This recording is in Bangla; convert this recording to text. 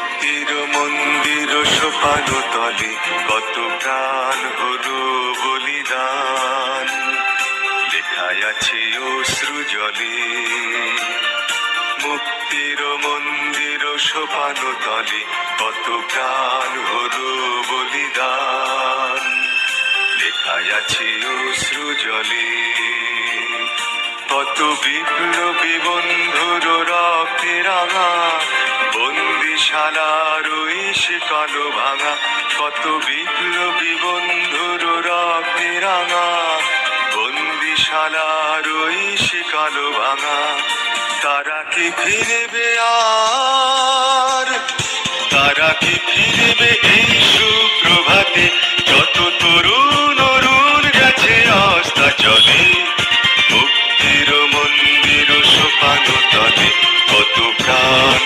মুক্তির মন্দির সোপান তলে কত প্রাণ হলো বলিদান, লেখায় আছে অশ্রু জলে। মুক্তির মন্দির সোপান তলে কত প্রাণ হলো বলিদান, লেখায় আছে অশ্রু জলে। কত বিপ্লবী বন্ধুর রক্তে রাঙা বন্দিশালার ওই সে কালো ভাঙা, কত বিপ্লবী বন্ধুর রক্তে রাঙা বন্দিশালার ওই সে কালো ভাঙা। তারা কি ফিরবে আর, তারা কি ফিরবে এই সুপ্রভাতে, যত তরুণ অরুণ গেছে আস্থা চলে। মুক্তির মন্দির সোপান তলে কত প্রাণ